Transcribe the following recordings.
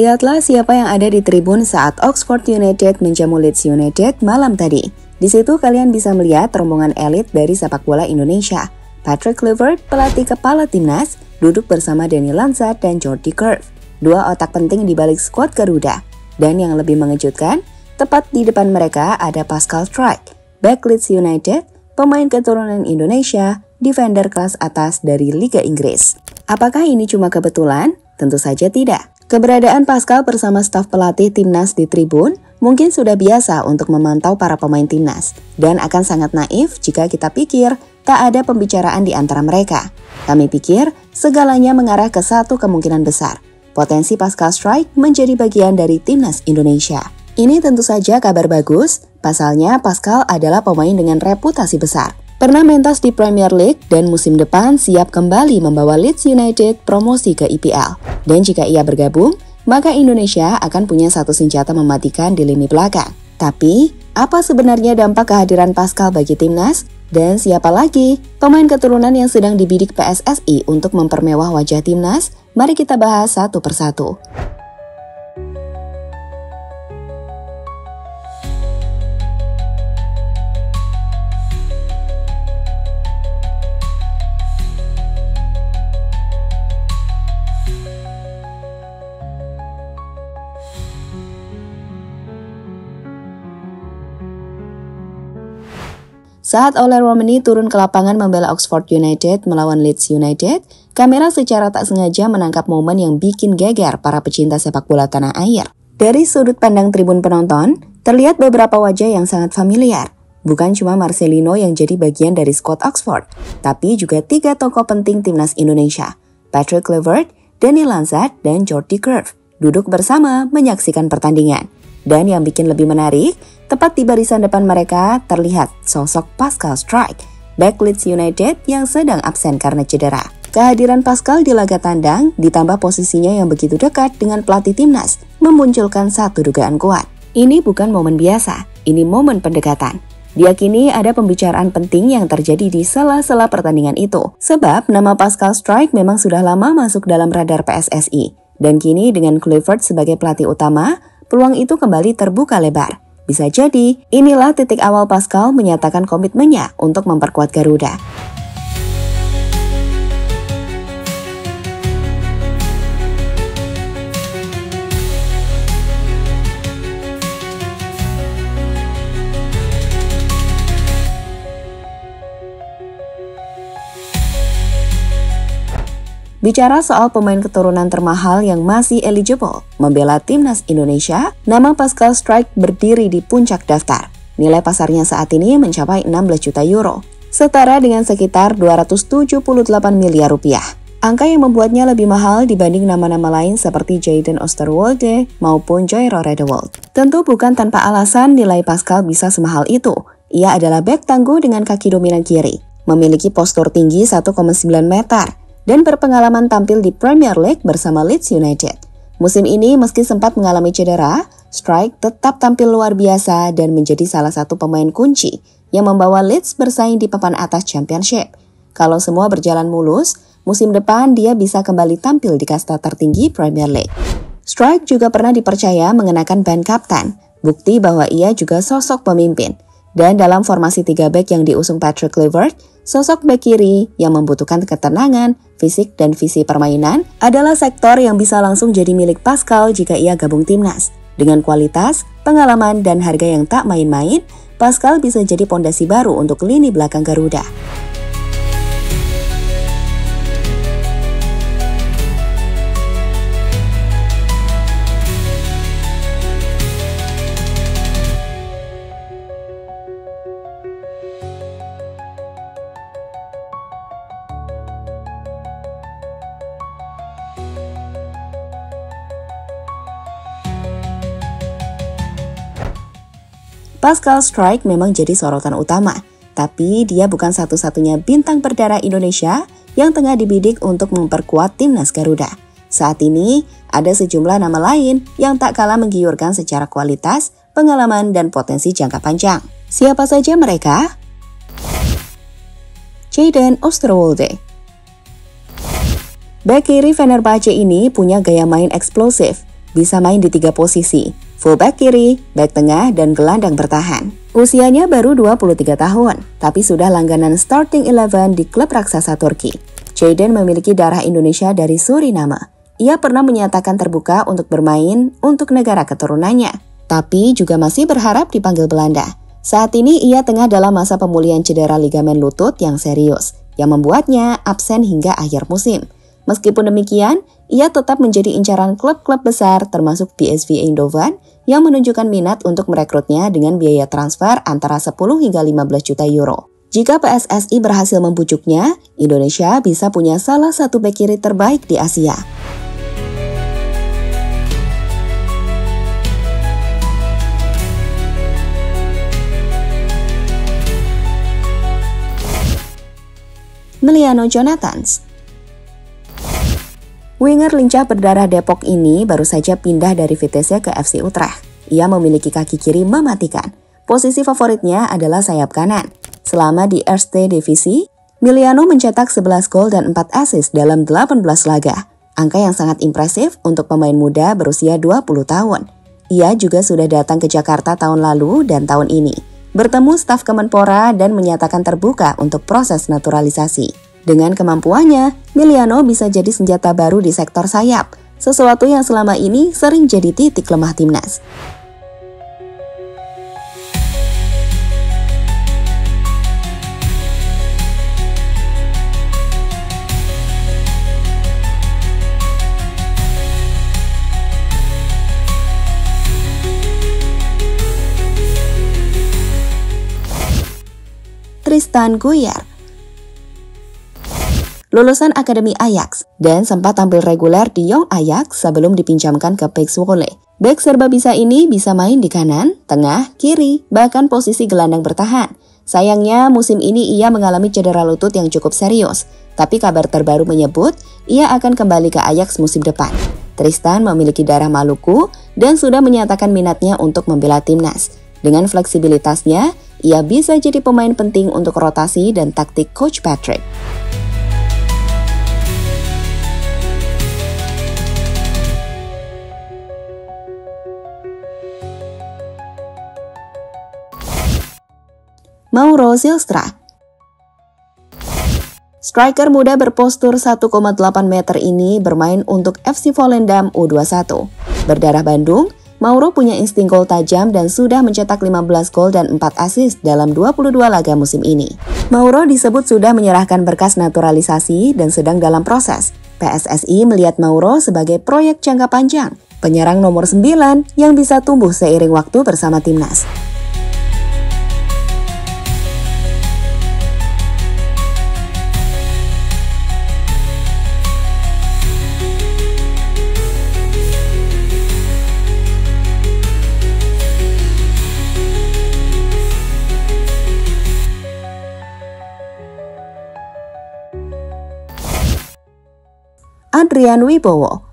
Lihatlah siapa yang ada di tribun saat Oxford United menjamu Leeds United malam tadi. Di situ kalian bisa melihat rombongan elit dari sepak bola Indonesia. Patrick Kluivert, pelatih kepala timnas, duduk bersama Danny Lansard dan Jordi Cruyff, dua otak penting di balik skuad Garuda. Dan yang lebih mengejutkan, tepat di depan mereka ada Pascal Struijk, back Leeds United, pemain keturunan Indonesia, defender kelas atas dari Liga Inggris. Apakah ini cuma kebetulan? Tentu saja tidak. Keberadaan Pascal bersama staf pelatih timnas di tribun mungkin sudah biasa untuk memantau para pemain timnas, dan akan sangat naif jika kita pikir tak ada pembicaraan di antara mereka. Kami pikir segalanya mengarah ke satu kemungkinan besar, potensi Pascal Struijk menjadi bagian dari timnas Indonesia. Ini tentu saja kabar bagus, pasalnya Pascal adalah pemain dengan reputasi besar. Pernah mentas di Premier League dan musim depan siap kembali membawa Leeds United promosi ke IPL. Dan jika ia bergabung, maka Indonesia akan punya satu senjata mematikan di lini belakang. Tapi, apa sebenarnya dampak kehadiran Pascal bagi timnas? Dan siapa lagi pemain keturunan yang sedang dibidik PSSI untuk mempermewah wajah timnas? Mari kita bahas satu persatu. Saat Ole Romani turun ke lapangan membela Oxford United melawan Leeds United, kamera secara tak sengaja menangkap momen yang bikin geger para pecinta sepak bola tanah air. Dari sudut pandang tribun penonton, terlihat beberapa wajah yang sangat familiar. Bukan cuma Marcelino yang jadi bagian dari skuad Oxford, tapi juga tiga tokoh penting timnas Indonesia, Patrick Kluivert, Danny Lansard, dan Jordi Cruyff, duduk bersama menyaksikan pertandingan. Dan yang bikin lebih menarik, tepat di barisan depan mereka terlihat sosok Pascal Struijk, back Leeds United yang sedang absen karena cedera. Kehadiran Pascal di laga tandang ditambah posisinya yang begitu dekat dengan pelatih timnas memunculkan satu dugaan kuat. Ini bukan momen biasa, ini momen pendekatan. Diyakini ada pembicaraan penting yang terjadi di sela-sela pertandingan itu. Sebab nama Pascal Struijk memang sudah lama masuk dalam radar PSSI. Dan kini dengan Kluivert sebagai pelatih utama, peluang itu kembali terbuka lebar. Bisa jadi, inilah titik awal Pascal menyatakan komitmennya untuk memperkuat Garuda. Bicara soal pemain keturunan termahal yang masih eligible membela timnas Indonesia, nama Pascal Struijk berdiri di puncak daftar. Nilai pasarnya saat ini mencapai 16 juta euro, setara dengan sekitar 278 miliar rupiah. Angka yang membuatnya lebih mahal dibanding nama-nama lain seperti Jayden Oosterwolde maupun Joyror Redewold. Tentu bukan tanpa alasan nilai Pascal bisa semahal itu. Ia adalah bek tangguh dengan kaki dominan kiri, memiliki postur tinggi 1,9 meter, dan berpengalaman tampil di Premier League bersama Leeds United. Musim ini meski sempat mengalami cedera, Struijk tetap tampil luar biasa dan menjadi salah satu pemain kunci yang membawa Leeds bersaing di papan atas Championship. Kalau semua berjalan mulus, musim depan dia bisa kembali tampil di kasta tertinggi Premier League. Struijk juga pernah dipercaya mengenakan band kapten, bukti bahwa ia juga sosok pemimpin. Dan dalam formasi 3 bek yang diusung Patrick Kluivert, sosok bek kiri yang membutuhkan ketenangan, fisik, dan visi permainan adalah sektor yang bisa langsung jadi milik Pascal jika ia gabung timnas. Dengan kualitas, pengalaman, dan harga yang tak main-main, Pascal bisa jadi pondasi baru untuk lini belakang Garuda. Pascal Struijk memang jadi sorotan utama, tapi dia bukan satu-satunya bintang berdarah Indonesia yang tengah dibidik untuk memperkuat timnas Garuda. Saat ini, ada sejumlah nama lain yang tak kalah menggiurkan secara kualitas, pengalaman, dan potensi jangka panjang. Siapa saja mereka? Jayden Oosterwolde. Bek kiri Fenerbahce ini punya gaya main eksplosif. bisa main di 3 posisi, fullback kiri, back tengah, dan gelandang bertahan. Usianya baru 23 tahun, tapi sudah langganan starting 11 di klub raksasa Turki. Jayden memiliki darah Indonesia dari Suriname. Ia pernah menyatakan terbuka untuk bermain untuk negara keturunannya, tapi juga masih berharap dipanggil Belanda. Saat ini ia tengah dalam masa pemulihan cedera ligamen lutut yang serius, yang membuatnya absen hingga akhir musim. Meskipun demikian, ia tetap menjadi incaran klub-klub besar termasuk PSV Eindhoven yang menunjukkan minat untuk merekrutnya dengan biaya transfer antara 10 hingga 15 juta euro. Jika PSSI berhasil membujuknya, Indonesia bisa punya salah satu bek kiri terbaik di Asia. Meliano Jonathans. Winger lincah berdarah Depok ini baru saja pindah dari Vitesse ke FC Utrecht. Ia memiliki kaki kiri mematikan. Posisi favoritnya adalah sayap kanan. Selama di Eerste Divisi, Miliano mencetak 11 gol dan 4 assist dalam 18 laga. Angka yang sangat impresif untuk pemain muda berusia 20 tahun. Ia juga sudah datang ke Jakarta tahun lalu dan tahun ini, bertemu staf Kemenpora dan menyatakan terbuka untuk proses naturalisasi. Dengan kemampuannya, Miliano bisa jadi senjata baru di sektor sayap, sesuatu yang selama ini sering jadi titik lemah timnas. Tristan Guyer, lulusan Akademi Ajax dan sempat tampil reguler di Young Ajax sebelum dipinjamkan ke PEC Zwolle. Bek serba bisa ini bisa main di kanan, tengah, kiri, bahkan posisi gelandang bertahan. Sayangnya musim ini ia mengalami cedera lutut yang cukup serius, tapi kabar terbaru menyebut ia akan kembali ke Ajax musim depan. Tristan memiliki darah Maluku dan sudah menyatakan minatnya untuk membela timnas. Dengan fleksibilitasnya, ia bisa jadi pemain penting untuk rotasi dan taktik Coach Patrick. Mauro Zylstra. Striker muda berpostur 1,8 meter ini bermain untuk FC Volendam U21. Berdarah Bandung, Mauro punya insting gol tajam dan sudah mencetak 15 gol dan 4 assist dalam 22 laga musim ini. Mauro disebut sudah menyerahkan berkas naturalisasi dan sedang dalam proses. PSSI melihat Mauro sebagai proyek jangka panjang, penyerang nomor 9 yang bisa tumbuh seiring waktu bersama timnas. Adrian Wibowo.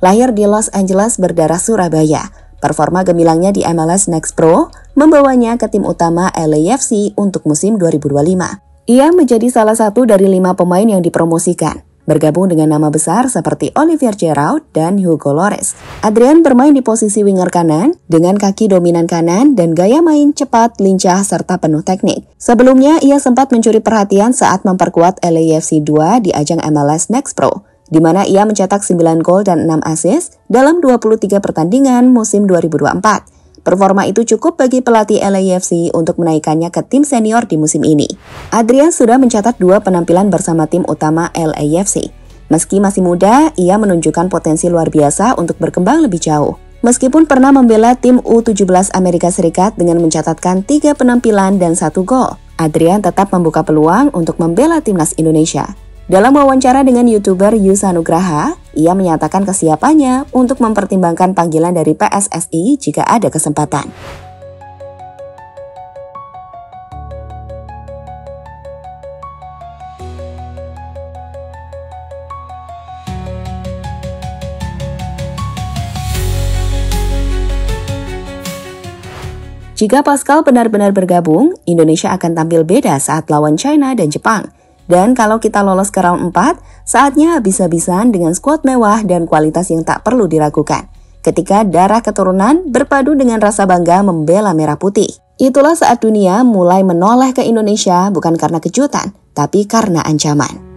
Lahir di Los Angeles berdarah Surabaya, performa gemilangnya di MLS Next Pro membawanya ke tim utama LAFC untuk musim 2025. Ia menjadi salah satu dari 5 pemain yang dipromosikan, bergabung dengan nama besar seperti Olivier Giroud dan Hugo Lloris. Adrian bermain di posisi winger kanan dengan kaki dominan kanan dan gaya main cepat, lincah, serta penuh teknik. Sebelumnya, ia sempat mencuri perhatian saat memperkuat LAFC 2 di ajang MLS Next Pro, di mana ia mencetak 9 gol dan 6 assist dalam 23 pertandingan musim 2024. Performa itu cukup bagi pelatih LAFC untuk menaikkannya ke tim senior di musim ini. Adrian sudah mencatat 2 penampilan bersama tim utama LAFC. Meski masih muda, ia menunjukkan potensi luar biasa untuk berkembang lebih jauh. Meskipun pernah membela tim U17 Amerika Serikat dengan mencatatkan 3 penampilan dan 1 gol, Adrian tetap membuka peluang untuk membela timnas Indonesia. Dalam wawancara dengan YouTuber Yusa Nugraha, ia menyatakan kesiapannya untuk mempertimbangkan panggilan dari PSSI jika ada kesempatan. Jika Pascal benar-benar bergabung, Indonesia akan tampil beda saat lawan China dan Jepang. Dan kalau kita lolos ke round 4, saatnya habis-habisan dengan skuad mewah dan kualitas yang tak perlu diragukan. Ketika darah keturunan berpadu dengan rasa bangga membela merah putih. Itulah saat dunia mulai menoleh ke Indonesia bukan karena kejutan, tapi karena ancaman.